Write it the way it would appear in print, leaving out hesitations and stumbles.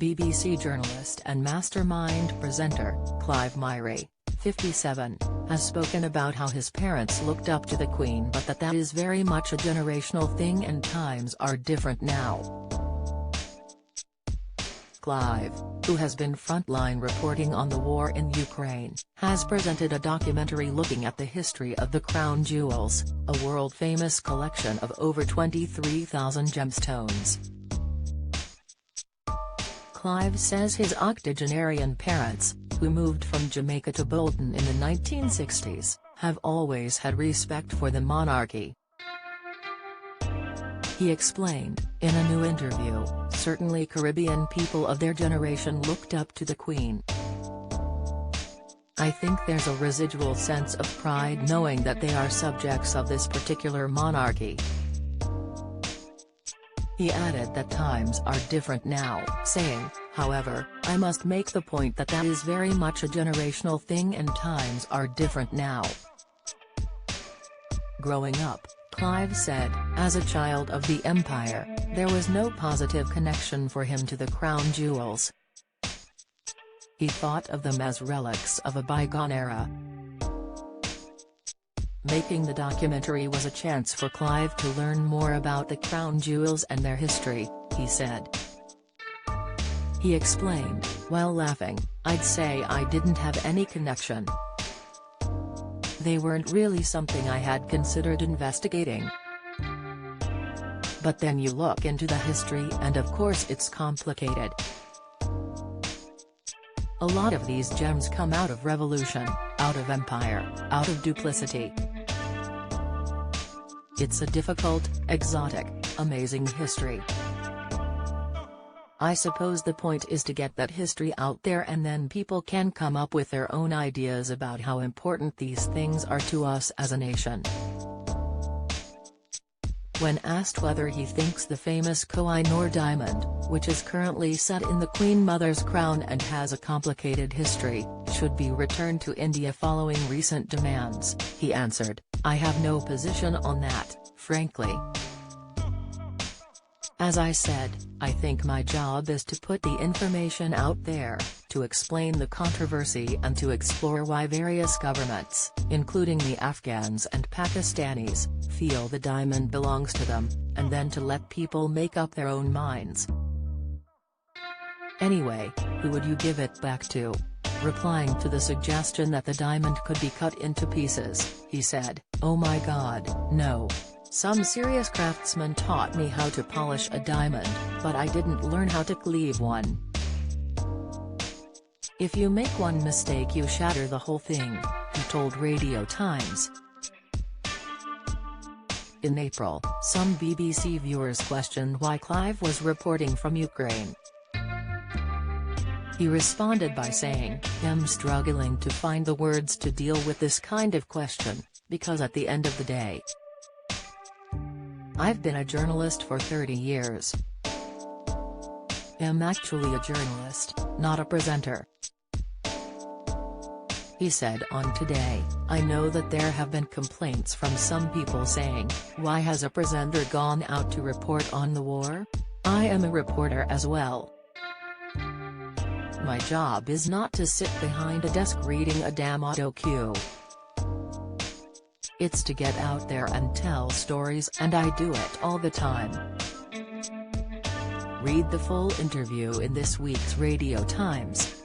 BBC journalist and mastermind presenter, Clive Myrie, 57, has spoken about how his parents looked up to the Queen but that is very much a generational thing and times are different now. Clive, who has been frontline reporting on the war in Ukraine, has presented a documentary looking at the history of the crown jewels, a world-famous collection of over 23,000 gemstones. Clive says his octogenarian parents, who moved from Jamaica to Bolton in the 1960s, have always had respect for the monarchy. He explained, in a new interview, certainly Caribbean people of their generation looked up to the Queen. I think there's a residual sense of pride knowing that they are subjects of this particular monarchy. He added that times are different now, saying, however, I must make the point that is very much a generational thing and times are different now. Growing up, Clive said, as a child of the Empire, there was no positive connection for him to the crown jewels. He thought of them as relics of a bygone era. Making the documentary was a chance for Clive to learn more about the crown jewels and their history, he said. He explained, while laughing, I'd say I didn't have any connection. They weren't really something I had considered investigating. But then you look into the history and of course it's complicated. A lot of these gems come out of revolution, out of empire, out of duplicity. It's a difficult, exotic, amazing history. I suppose the point is to get that history out there and then people can come up with their own ideas about how important these things are to us as a nation. When asked whether he thinks the famous Koh-i-Noor diamond, which is currently set in the Queen Mother's crown and has a complicated history, should be returned to India following recent demands, he answered, I have no position on that, frankly. As I said, I think my job is to put the information out there, to explain the controversy and to explore why various governments, including the Afghans and Pakistanis, feel the diamond belongs to them, and then to let people make up their own minds. Anyway, who would you give it back to? Replying to the suggestion that the diamond could be cut into pieces, he said, oh my God, no. Some serious craftsman taught me how to polish a diamond, but I didn't learn how to cleave one. If you make one mistake you shatter the whole thing, he told Radio Times. In April, some BBC viewers questioned why Clive was reporting from Ukraine. He responded by saying, I'm struggling to find the words to deal with this kind of question, because at the end of the day, I've been a journalist for 30 years. I'm actually a journalist, not a presenter. He said on Today, I know that there have been complaints from some people saying, why has a presenter gone out to report on the war? I am a reporter as well. My job is not to sit behind a desk reading a damn auto cue. It's to get out there and tell stories and I do it all the time. Read the full interview in this week's Radio Times.